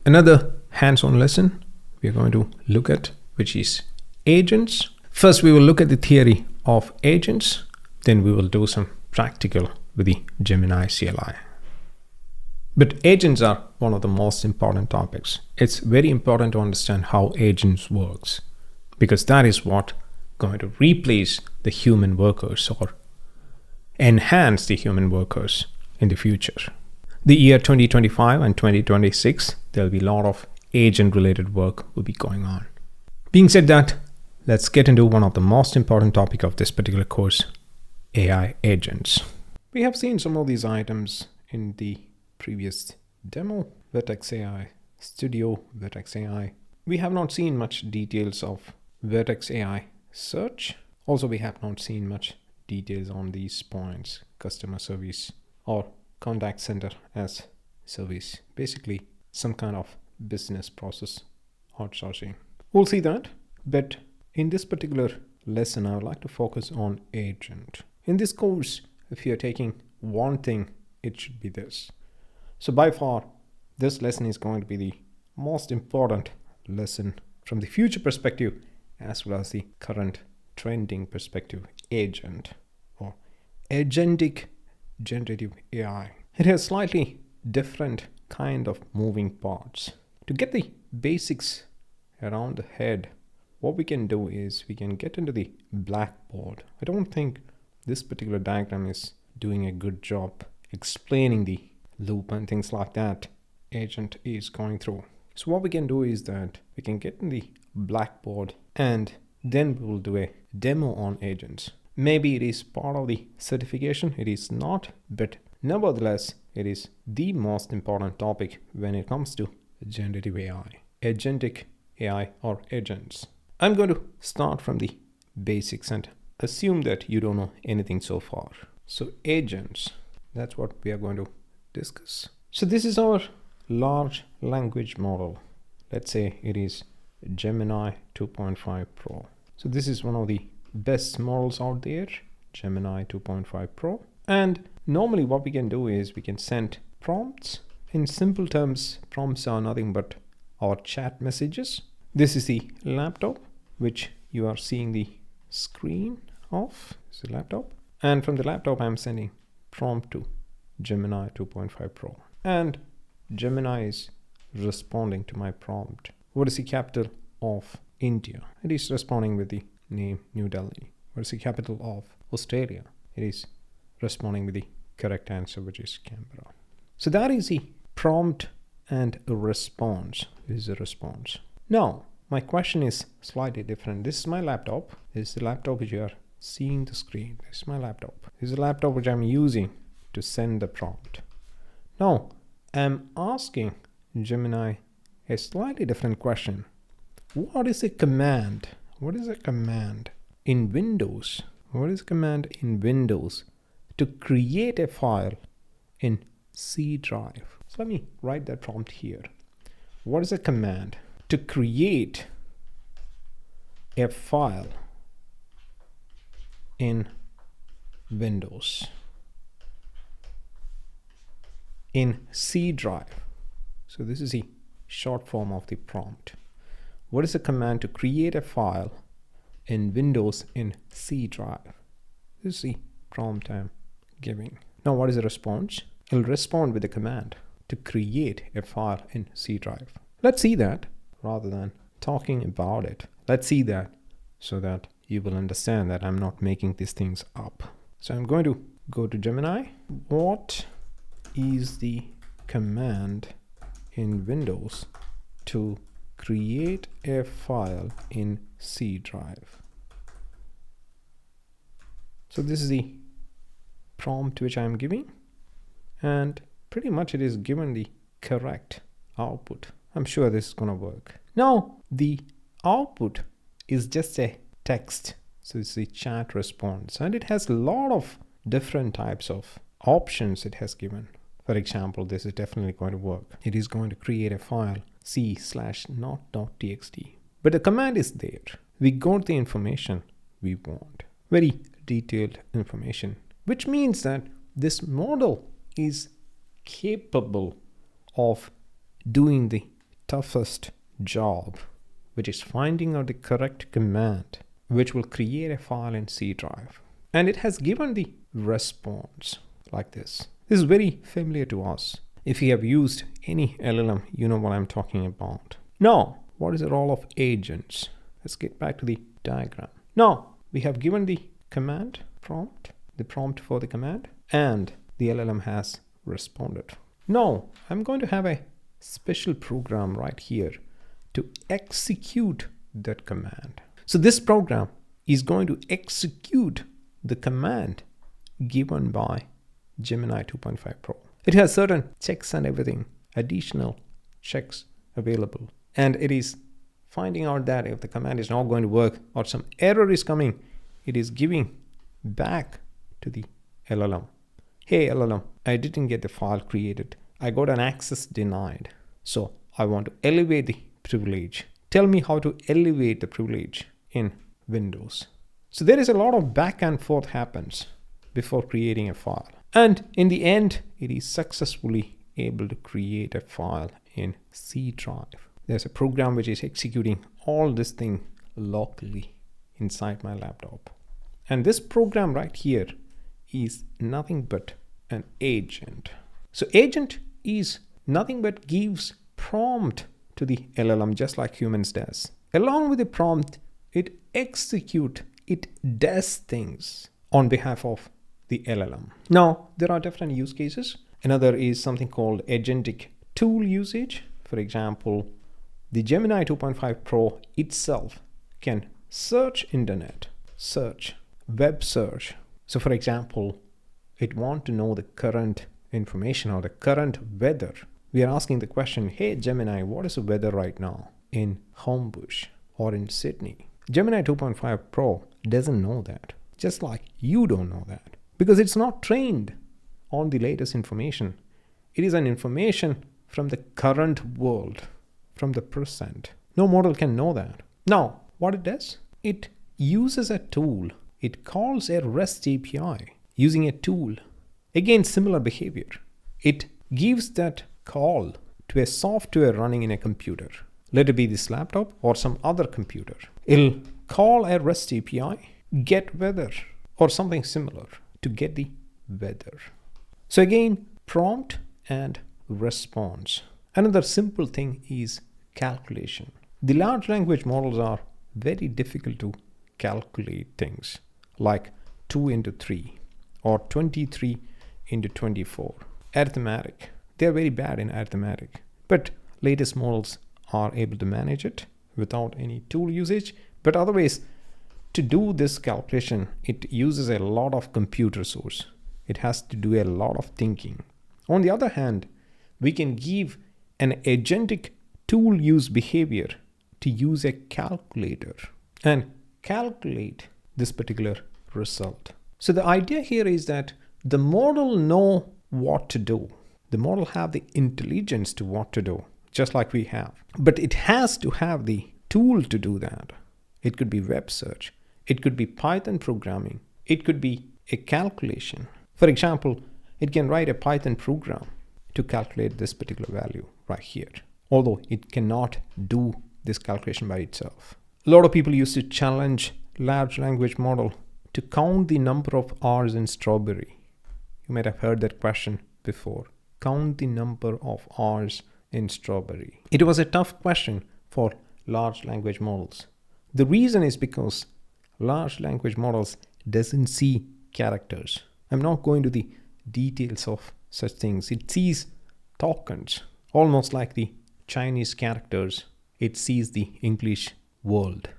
another hands-on lesson we are going to look at, which is agents. First, we will look at the theory of agents. Then we will do some practical with the Gemini CLI. But agents are one of the most important topics. It's very important to understand how agents works, because that is what going to replace the human workers or enhance the human workers in the future. The year 2025 and 2026, there'll be a lot of agent related work will be going on. Being said that, let's get into one of the most important topic of this particular course, AI agents. We have seen some of these items in the previous demo, Vertex AI Studio, Vertex AI. We have not seen much details of Vertex AI Search. Also, we have not seen much details on these points, customer service or contact center as service. Basically, some kind of business process outsourcing. We'll see that, but in this particular lesson, I would like to focus on agent. In this course, if you're taking one thing, it should be this. So by far, this lesson is going to be the most important lesson from the future perspective, as well as the current trending perspective, agent or agentic generative AI. It has slightly different kind of moving parts. To get the basics around the head, what we can do is we can get into the blackboard. I don't think this particular diagram is doing a good job explaining the loop and things like that agent is going through. So what we can do is that we can get in the blackboard and then we will do a demo on agents. Maybe it is part of the certification, it is not, but nevertheless, it is the most important topic when it comes to generative AI, agentic AI or agents. I'm going to start from the basics and assume that you don't know anything so far. So agents, that's what we are going to discuss. So this is our large language model. Let's say it is Gemini 2.5 Pro. So this is one of the best models out there, Gemini 2.5 Pro. And normally what we can do is we can send prompts. In simple terms, prompts are nothing but our chat messages. This is the laptop, which you are seeing the screen of. It's the laptop. And from the laptop, I'm sending prompt to Gemini 2.5 Pro. And Gemini is responding to my prompt. What is the capital of India? It is responding with the name New Delhi. What is the capital of Australia? It is responding with the correct answer, which is Canberra. So that is the prompt and a response. This is a response. Now, my question is slightly different. This is my laptop. This is the laptop which you are seeing the screen. This is my laptop. This is the laptop which I'm using to send the prompt. Now, I'm asking Gemini a slightly different question. What is a command? What is a command in Windows? What is a command in Windows to create a file in C drive? So let me write that prompt here. What is a command to create a file in Windows in C drive? So this is the short form of the prompt. What is a command to create a file in Windows in C drive? This is the prompt I'm giving. Now what is the response? It'll respond with a command to create a file in C drive. Let's see that rather than talking about it. Let's see that so that you will understand that I'm not making these things up. So I'm going to go to Gemini. What is the command in Windows to create a file in C drive? So this is the prompt which I'm giving, and pretty much it is given the correct output. I'm sure this is gonna work. Now the output is just a text, so it's the chat response, and it has a lot of different types of options it has given. For example, this is definitely going to work. It is going to create a file c/not.txt, but the command is there. We got the information we want, very detailed information, which means that this model is capable of doing the toughest job, which is finding out the correct command, which will create a file in C drive. And it has given the response like this. This is very familiar to us. If you have used any LLM, you know what I'm talking about. Now, what is the role of agents? Let's get back to the diagram. Now, we have given the command prompt, the prompt for the command, and the LLM has responded. Now, I'm going to have a special program right here to execute that command. So this program is going to execute the command given by Gemini 2.5 Pro. It has certain checks and everything, additional checks available. And it is finding out that if the command is not going to work or some error is coming, it is giving back to the LLM. Hey LLM, I didn't get the file created. I got an access denied. So I want to elevate the privilege. Tell me how to elevate the privilege in Windows. So there is a lot of back and forth happens before creating a file. And in the end, it is successfully able to create a file in C drive. There's a program which is executing all this thing locally inside my laptop. And this program right here is nothing but an agent. So agent is nothing but gives prompt to the LLM just like humans does. Along with the prompt, it execute, it does things on behalf of the LLM. Now, there are different use cases. Another is something called agentic tool usage. For example, the Gemini 2.5 Pro itself can search internet, search, web search. So for example, it wants to know the current information or the current weather. We are asking the question, hey Gemini, what is the weather right now in Homebush or in Sydney? Gemini 2.5 Pro doesn't know that, just like you don't know that, because it's not trained on the latest information. It is an information from the current world, from the present. No model can know that. Now, what it does? It uses a tool. It calls a REST API using a tool. Again, similar behavior. It gives that call to a software running in a computer. Let it be this laptop or some other computer. It'll call a REST API, get weather, or something similar to get the weather. So again, prompt and response. Another simple thing is calculation. The large language models are very difficult to calculate things like 2 into 3 or 23 into 24. Arithmetic. They are very bad in arithmetic, but latest models are able to manage it without any tool usage. But otherwise, to do this calculation, it uses a lot of compute resource. It has to do a lot of thinking. On the other hand, we can give an agentic tool use behavior to use a calculator and calculate this particular result. So the idea here is that the model know what to do. The model have the intelligence to what to do, just like we have. But it has to have the tool to do that. It could be web search. It could be Python programming. It could be a calculation. For example, it can write a Python program to calculate this particular value right here, although it cannot do this calculation by itself. A lot of people used to challenge large language model to count the number of R's in strawberry. You might have heard that question before. Count the number of R's in strawberry. It was a tough question for large language models. The reason is because large language models doesn't see characters. I'm not going to the details of such things. It sees tokens, almost like the Chinese characters. It sees the English world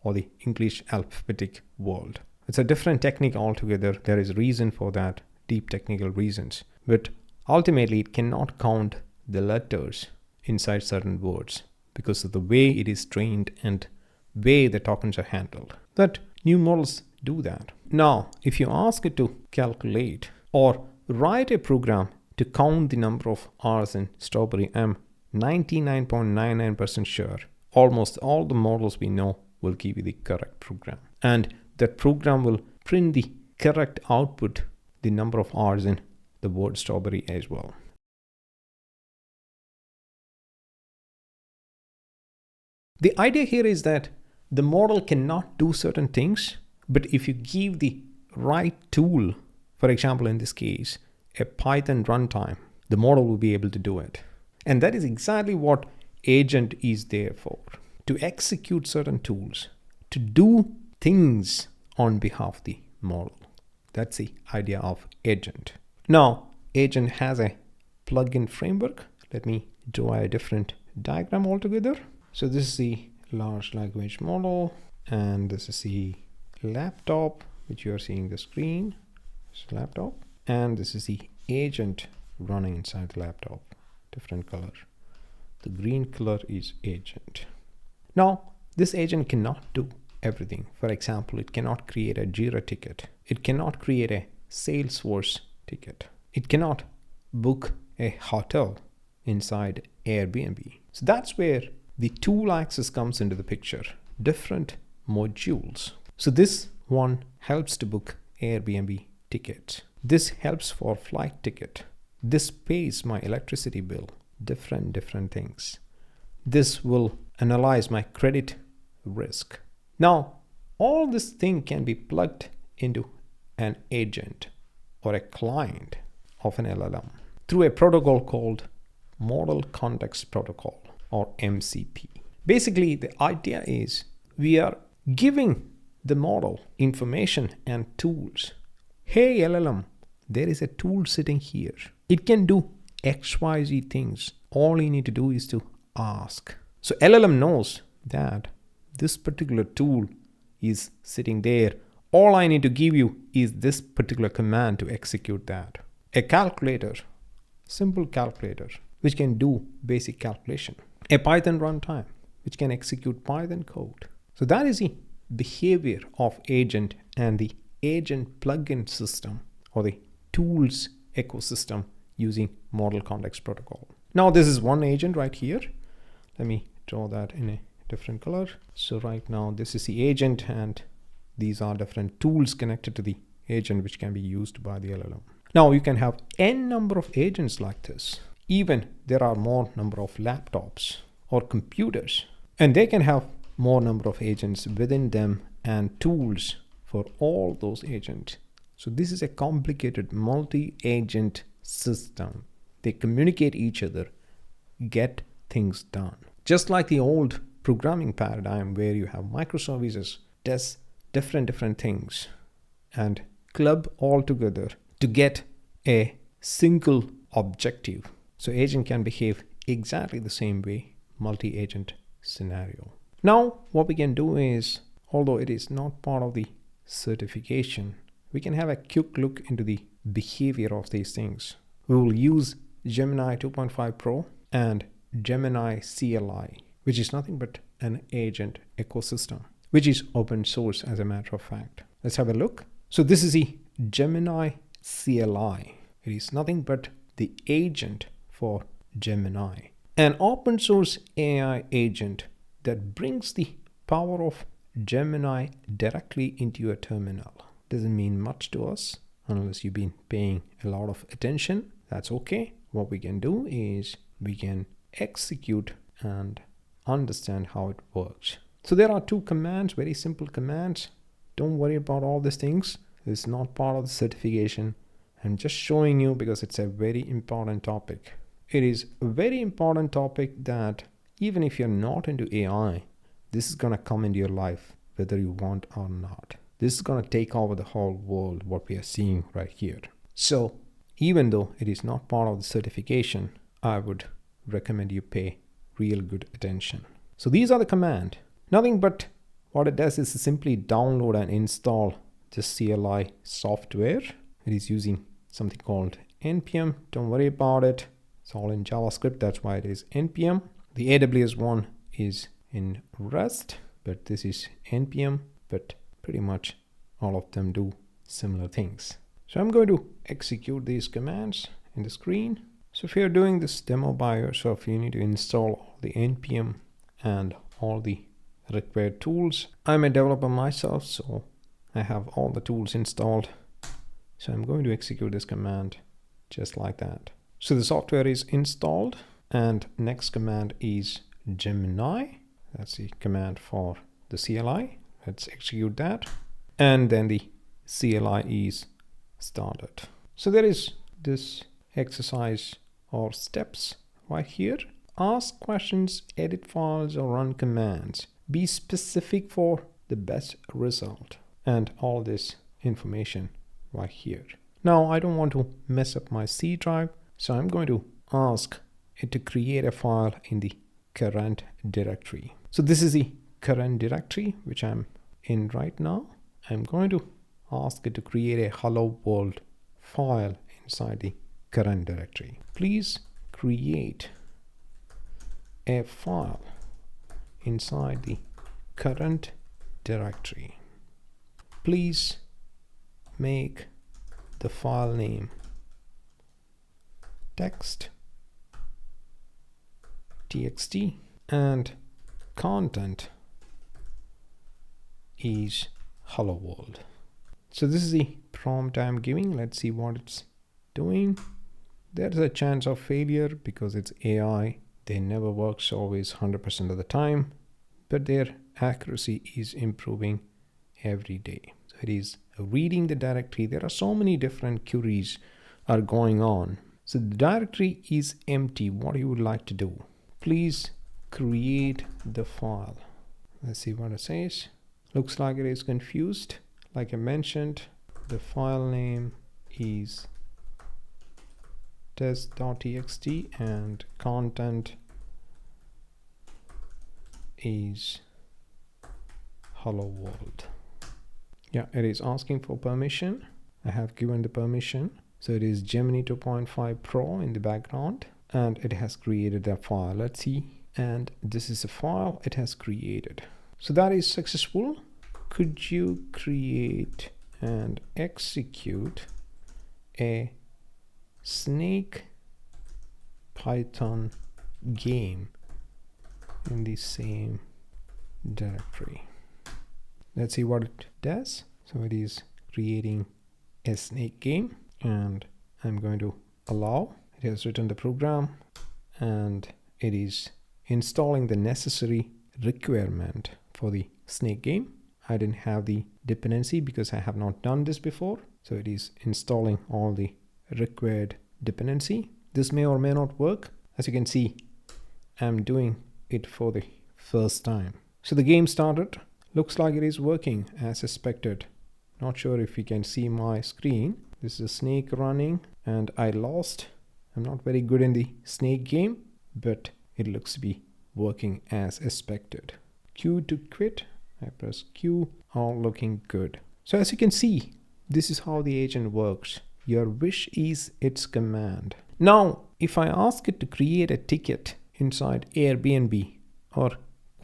or the English alphabetic world. It's a different technique altogether. There is reason for that, deep technical reasons. But ultimately, it cannot count the letters inside certain words because of the way it is trained and way the tokens are handled. But new models do that. Now, if you ask it to calculate or write a program to count the number of R's in strawberry, I'm 99.99% sure almost all the models we know will give you the correct program. And that program will print the correct output, the number of R's in the word strawberry as well. The idea here is that the model cannot do certain things, but if you give the right tool, for example, in this case, a Python runtime, the model will be able to do it. And that is exactly what agent is there for, to execute certain tools, to do things on behalf of the model. That's the idea of agent. Now, agent has a plugin framework. Let me draw a different diagram altogether. So this is the large language model, and this is the laptop, which you are seeing the screen. This is laptop, and this is the agent running inside the laptop. Different color. The green color is agent. Now, this agent cannot do everything. For example, it cannot create a Jira ticket. It cannot create a Salesforce ticket. It cannot book a hotel inside Airbnb. So that's where the tool access comes into the picture. Different modules. So this one helps to book Airbnb tickets. This helps for flight ticket. This pays my electricity bill. Different things. This will analyze my credit risk. Now, all this thing can be plugged into an agent or a client of an LLM through a protocol called Model Context Protocol, or MCP. Basically, the idea is we are giving the model information and tools. Hey LLM, there is a tool sitting here. It can do XYZ things. All you need to do is to ask. So LLM knows that this particular tool is sitting there. All I need to give you is this particular command to execute that. A calculator, simple calculator, which can do basic calculation. A Python runtime, which can execute Python code. So that is the behavior of agent and the agent plugin system, or the tools ecosystem using Model Context Protocol. Now this is one agent right here. Let me draw that in a different color. So right now this is the agent, and these are different tools connected to the agent which can be used by the LLM. Now you can have n number of agents like this. Even there are more number of laptops or computers, and they can have more number of agents within them and tools for all those agents. So this is a complicated multi-agent system. They communicate each other, get things done. Just like the old programming paradigm where you have microservices, test different things and club all together to get a single objective. So agent can behave exactly the same way, multi-agent scenario. Now what we can do is, although it is not part of the certification, we can have a quick look into the behavior of these things. We will use Gemini 2.5 Pro and Gemini CLI, which is nothing but an agent ecosystem, which is open source as a matter of fact. Let's have a look. So this is the Gemini CLI. It is nothing but the agent for Gemini, an open source AI agent that brings the power of Gemini directly into your terminal. Doesn't mean much to us unless you've been paying a lot of attention. That's okay. What we can do is we can execute and understand how it works. So there are two commands, very simple commands. Don't worry about all these things. It's not part of the certification. I'm just showing you because it's a very important topic. It is a very important topic that even if you're not into AI, this is going to come into your life whether you want or not. This is going to take over the whole world, what we are seeing right here. So even though it is not part of the certification, I would recommend you pay real good attention. So these are the command. Nothing but what it does is simply download and install this CLI software. It is using something called npm. Don't worry about it. It's all in JavaScript. That's why it is npm. The AWS one is in Rust, but this is npm. But pretty much all of them do similar things. So I'm going to execute these commands in the screen. So if you're doing this demo by yourself, you need to install all the npm and all the required tools. I'm a developer myself, so I have all the tools installed. So I'm going to execute this command just like that. So the software is installed, and next command is Gemini. That's the command for the CLI. Let's execute that. And then the CLI is started. So there is this exercise or steps right here. Ask questions, edit files, or run commands. Be specific for the best result. And all this information right here. Now I don't want to mess up my C drive, so I'm going to ask it to create a file in the current directory. So this is the current directory which I'm in right now. I'm going to ask it to create a hello world file inside the current directory. Please create a file inside the current directory. Please make the file name text txt and content is hello world. So this is the prompt I'm giving. Let's see what it's doing. There's a chance of failure because it's AI. They never works always 100% of the time, but their accuracy is improving every day. So it is reading the directory. There are so many different queries are going on. So the directory is empty. What you would like to do? Please create the file. Let's see what it says. Looks like it is confused. Like I mentioned, the file name is test.txt and content is hello world. Yeah, it is asking for permission. I have given the permission. So it is Gemini 2.5 Pro in the background and it has created that file. Let's see. And this is a file it has created. So that is successful. Could you create and execute a snake Python game in the same directory? Let's see what it does. So it is creating a snake game and I'm going to allow. It has written the program and it is installing the necessary requirement for the snake game. I didn't have the dependency because I have not done this before. So it is installing all the required dependency. This may or may not work. As you can see, I'm doing it for the first time. So the game started. Looks like it is working as expected. Not sure if you can see my screen. This is a snake running and I lost. I'm not very good in the snake game, but it looks to be working as expected. Q to quit. I press Q, all looking good. So as you can see, this is how the agent works. Your wish is its command. Now, if I ask it to create a ticket inside Airbnb or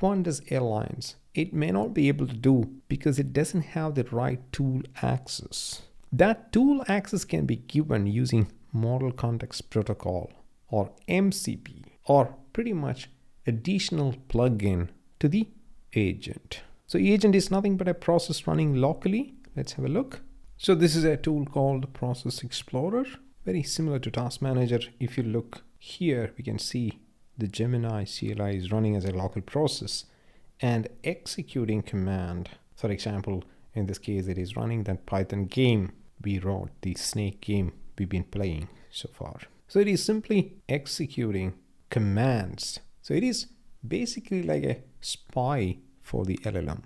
Qantas Airlines, it may not be able to do because it doesn't have the right tool access. That tool access can be given using Model Context Protocol or MCP or pretty much additional plugin to the agent. So agent is nothing but a process running locally. Let's have a look. So this is a tool called Process Explorer, very similar to Task Manager. If you look here, we can see the Gemini CLI is running as a local process and executing command. For example, in this case, it is running that Python game we wrote, the snake game we've been playing so far. So it is simply executing commands. So it is basically like a spy for the LLM.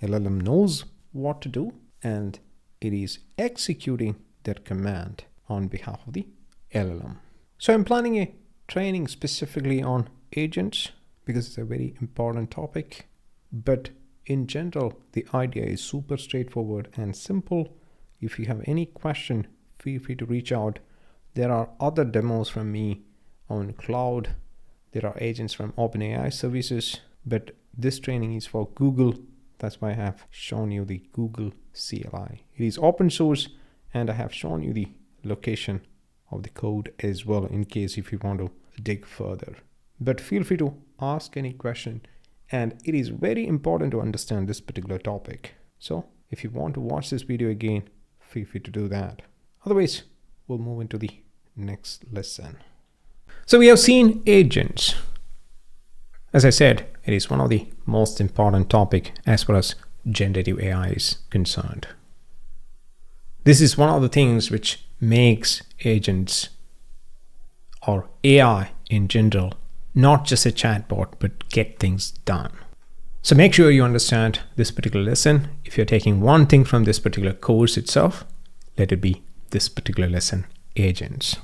LLM knows what to do and it is executing that command on behalf of the LLM. So I'm planning a training specifically on agents because it's a very important topic. But in general, the idea is super straightforward and simple. If you have any question, feel free to reach out. There are other demos from me on cloud. There are agents from OpenAI services, but this training is for Google. That's why I have shown you the Google CLI. It is open source and I have shown you the location of the code as well in case if you want to dig further. But feel free to ask any question and it is very important to understand this particular topic. So if you want to watch this video again, feel free to do that. Otherwise, we'll move into the next lesson. So we have seen agents. As I said, it is one of the most important topic as far as generative AI is concerned. This is one of the things which makes agents or AI in general not just a chatbot, but get things done. So make sure you understand this particular lesson. If you're taking one thing from this particular course itself, let it be this particular lesson, agents.